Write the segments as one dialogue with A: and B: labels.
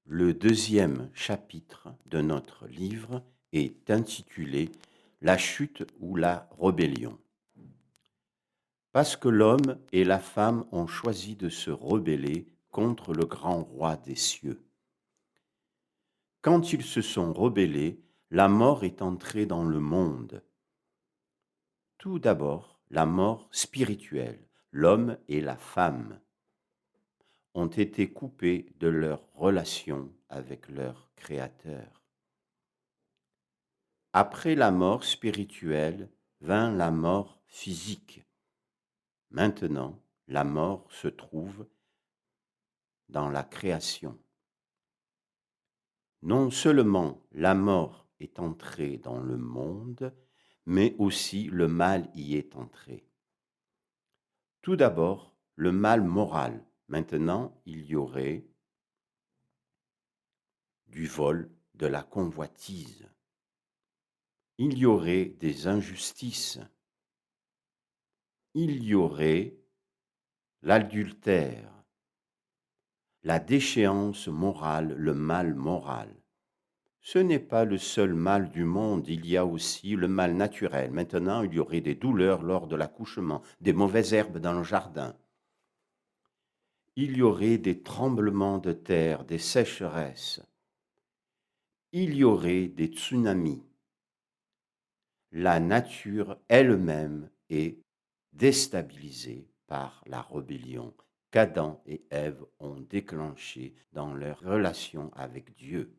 A: Le deuxième chapitre de notre livre est intitulé La chute ou la rébellion. Parce que l'homme et la femme ont choisi de se rebeller contre le grand roi des cieux. Quand ils se sont rebellés, la mort est entrée dans le monde. Tout d'abord, la mort spirituelle. L'homme et la femme ont été coupés de leur relation avec leur Créateur. Après la mort spirituelle vint la mort physique. Maintenant, la mort se trouve dans la création. Non seulement la mort est entrée dans le monde, mais aussi le mal y est entré. Tout d'abord, le mal moral. Maintenant, il y aurait du vol, de la convoitise. Il y aurait des injustices. Il y aurait l'adultère, la déchéance morale, le mal moral. Ce n'est pas le seul mal du monde, il y a aussi le mal naturel. Maintenant, il y aurait des douleurs lors de l'accouchement, des mauvaises herbes dans le jardin. Il y aurait des tremblements de terre, des sécheresses. Il y aurait des tsunamis. La nature elle-même est déstabilisée par la rébellion qu'Adam et Ève ont déclenchée dans leur relation avec Dieu.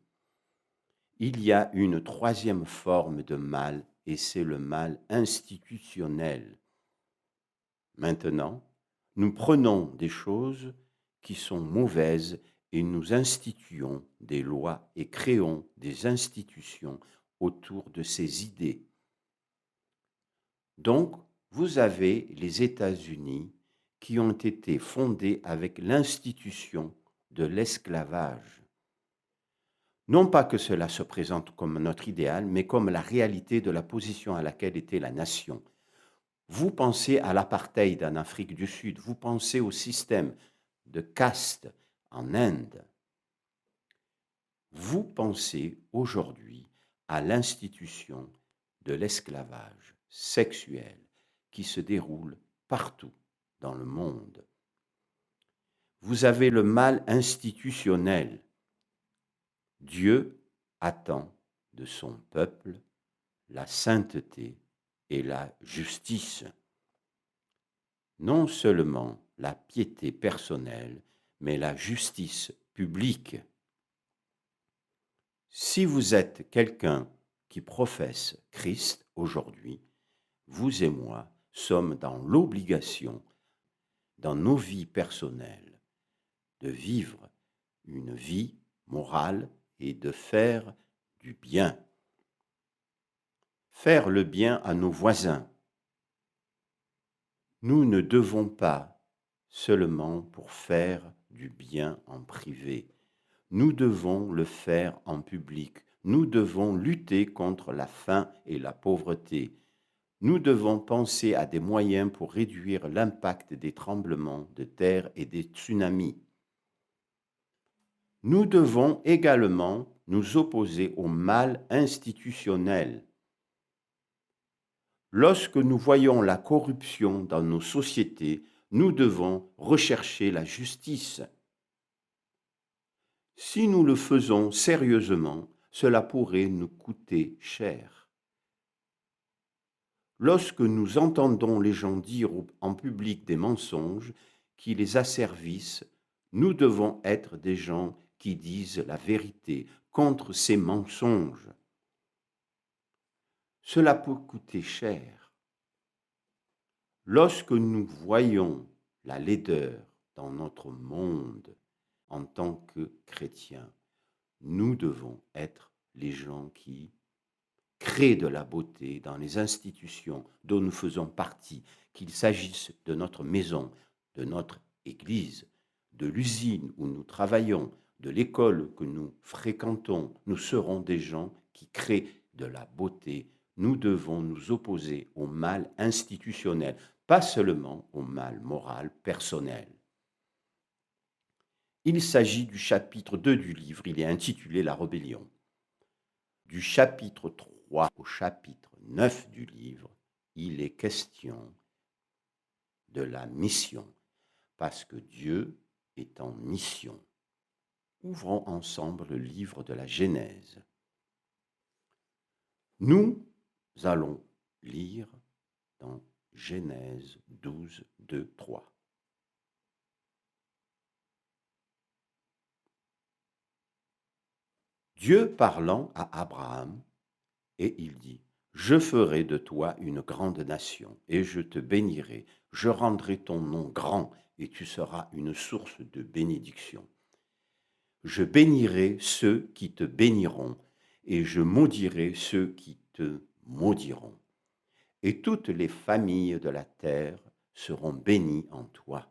A: Il y a une troisième forme de mal et c'est le mal institutionnel. Maintenant, nous prenons des choses qui sont mauvaises et nous instituons des lois et créons des institutions autour de ces idées. Donc, vous avez les États-Unis qui ont été fondés avec l'institution de l'esclavage. Non pas que cela se présente comme notre idéal, mais comme la réalité de la position à laquelle était la nation. Vous pensez à l'apartheid en Afrique du Sud, vous pensez au système de caste en Inde. Vous pensez aujourd'hui à l'institution de l'esclavage sexuel qui se déroule partout dans le monde. Vous avez le mal institutionnel. Dieu attend de son peuple la sainteté et la justice. Non seulement la piété personnelle, mais la justice publique. Si vous êtes quelqu'un qui professe Christ aujourd'hui, vous et moi sommes dans l'obligation, dans nos vies personnelles, de vivre une vie morale et de faire du bien. Faire le bien à nos voisins. Nous ne devons pas seulement pour faire du bien en privé. Nous devons le faire en public. Nous devons lutter contre la faim et la pauvreté. Nous devons penser à des moyens pour réduire l'impact des tremblements de terre et des tsunamis. Nous devons également nous opposer au mal institutionnel. Lorsque nous voyons la corruption dans nos sociétés, nous devons rechercher la justice. Si nous le faisons sérieusement, cela pourrait nous coûter cher. Lorsque nous entendons les gens dire en public des mensonges qui les asservissent, nous devons être des gens qui disent la vérité contre ces mensonges. Cela peut coûter cher. Lorsque nous voyons la laideur dans notre monde en tant que chrétiens, nous devons être les gens qui créent de la beauté dans les institutions dont nous faisons partie, qu'il s'agisse de notre maison, de notre église, de l'usine où nous travaillons, de l'école que nous fréquentons. Nous serons des gens qui créent de la beauté. Nous devons nous opposer au mal institutionnel, pas seulement au mal moral personnel. Il s'agit du chapitre 2 du livre, il est intitulé La rébellion. Du chapitre 3 au chapitre 9 du livre, il est question de la mission, parce que Dieu est en mission. Ouvrons ensemble le livre de la Genèse. Nous allons lire dans Genèse 12, 2, 3. Dieu parlant à Abraham, et il dit, « Je ferai de toi une grande nation, et je te bénirai, je rendrai ton nom grand, et tu seras une source de bénédiction. Je bénirai ceux qui te béniront, et je maudirai ceux qui te maudiront. Et toutes les familles de la terre seront bénies en toi. »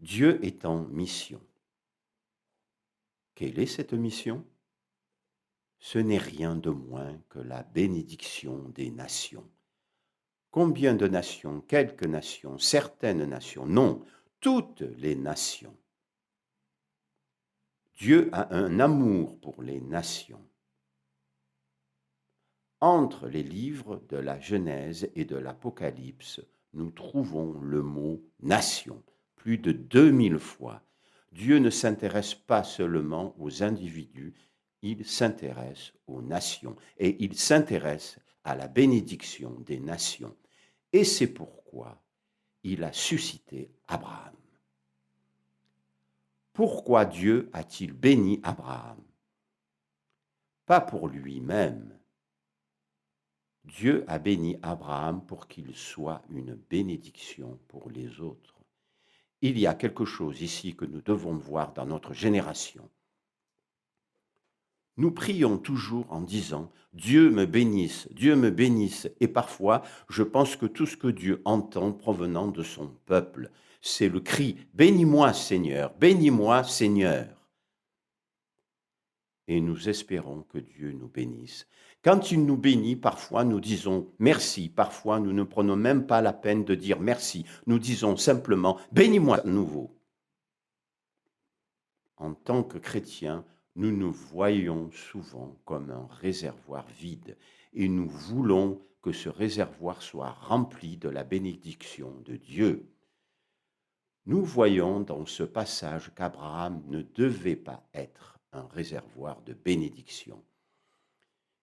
A: Dieu est en mission. Quelle est cette mission? Ce n'est rien de moins que la bénédiction des nations. Combien de nations? Quelques nations? Certaines nations? Non, toutes les nations. Dieu a un amour pour les nations. Entre les livres de la Genèse et de l'Apocalypse, nous trouvons le mot « nation » plus de 2000 fois. Dieu ne s'intéresse pas seulement aux individus, il s'intéresse aux nations et il s'intéresse à la bénédiction des nations. Et c'est pourquoi il a suscité Abraham. Pourquoi Dieu a-t-il béni Abraham? Pas pour lui-même. Dieu a béni Abraham pour qu'il soit une bénédiction pour les autres. Il y a quelque chose ici que nous devons voir dans notre génération. Nous prions toujours en disant « Dieu me bénisse, Dieu me bénisse » et parfois je pense que tout ce que Dieu entend provenant de son peuple, c'est le cri « Bénis-moi Seigneur, bénis-moi Seigneur » et nous espérons que Dieu nous bénisse. Quand il nous bénit, parfois nous disons merci, parfois nous ne prenons même pas la peine de dire merci, nous disons simplement « bénis-moi à nouveau ». En tant que chrétiens, nous nous voyons souvent comme un réservoir vide et nous voulons que ce réservoir soit rempli de la bénédiction de Dieu. Nous voyons dans ce passage qu'Abraham ne devait pas être un réservoir de bénédiction.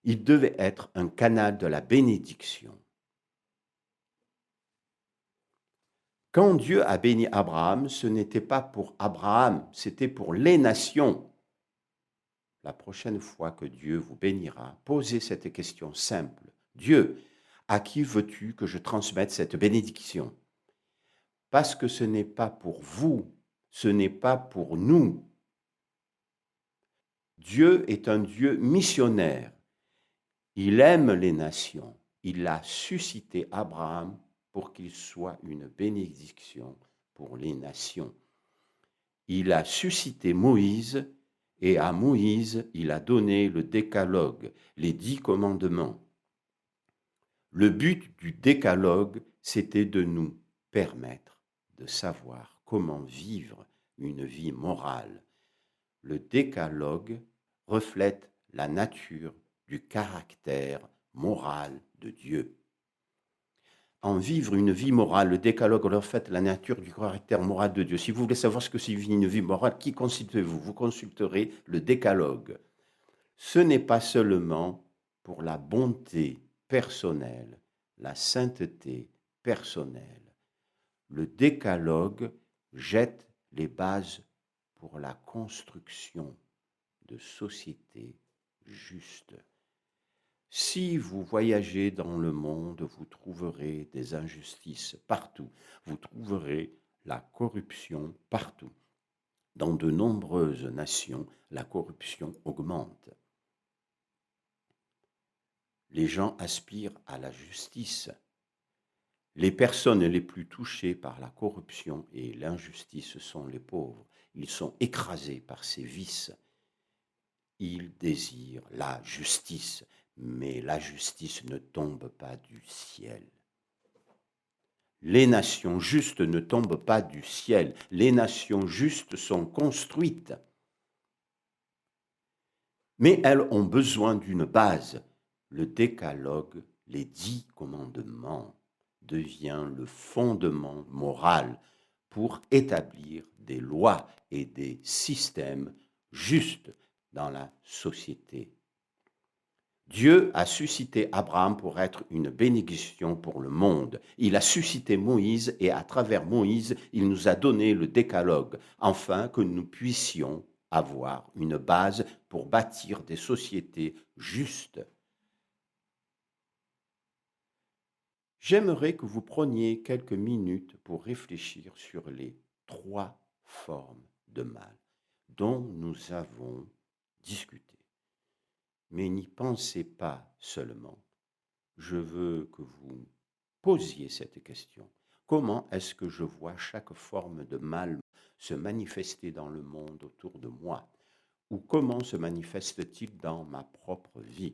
A: Il devait être un canal de la bénédiction. Quand Dieu a béni Abraham, ce n'était pas pour Abraham, c'était pour les nations. La prochaine fois que Dieu vous bénira, posez cette question simple. Dieu, à qui veux-tu que je transmette cette bénédiction? Parce que ce n'est pas pour vous, ce n'est pas pour nous. Dieu est un Dieu missionnaire. Il aime les nations. Il a suscité Abraham pour qu'il soit une bénédiction pour les nations. Il a suscité Moïse et à Moïse, il a donné le décalogue, les 10 commandements. Le but du décalogue, c'était de nous permettre de savoir comment vivre une vie morale. Le décalogue reflète la nature du caractère moral de Dieu. En vivre une vie morale, le décalogue reflète la nature du caractère moral de Dieu. Si vous voulez savoir ce que c'est une vie morale, qui consultez-vous? Vous consulterez le décalogue. Ce n'est pas seulement pour la bonté personnelle, la sainteté personnelle. Le décalogue jette les bases pour la construction de sociétés justes. Si vous voyagez dans le monde, vous trouverez des injustices partout. Vous trouverez la corruption partout. Dans de nombreuses nations, la corruption augmente. Les gens aspirent à la justice. Les personnes les plus touchées par la corruption et l'injustice sont les pauvres. Ils sont écrasés par ces vices. Ils désirent la justice, mais la justice ne tombe pas du ciel. Les nations justes ne tombent pas du ciel, les nations justes sont construites. Mais elles ont besoin d'une base. Le décalogue, les 10 commandements, devient le fondement moral pour établir des lois et des systèmes justes dans la société. Dieu a suscité Abraham pour être une bénédiction pour le monde. Il a suscité Moïse et à travers Moïse, il nous a donné le décalogue, afin que nous puissions avoir une base pour bâtir des sociétés justes. J'aimerais que vous preniez quelques minutes pour réfléchir sur les 3 formes de mal dont nous avons discuté. Mais n'y pensez pas seulement. Je veux que vous posiez cette question. Comment est-ce que je vois chaque forme de mal se manifester dans le monde autour de moi? Ou comment se manifeste-t-il dans ma propre vie?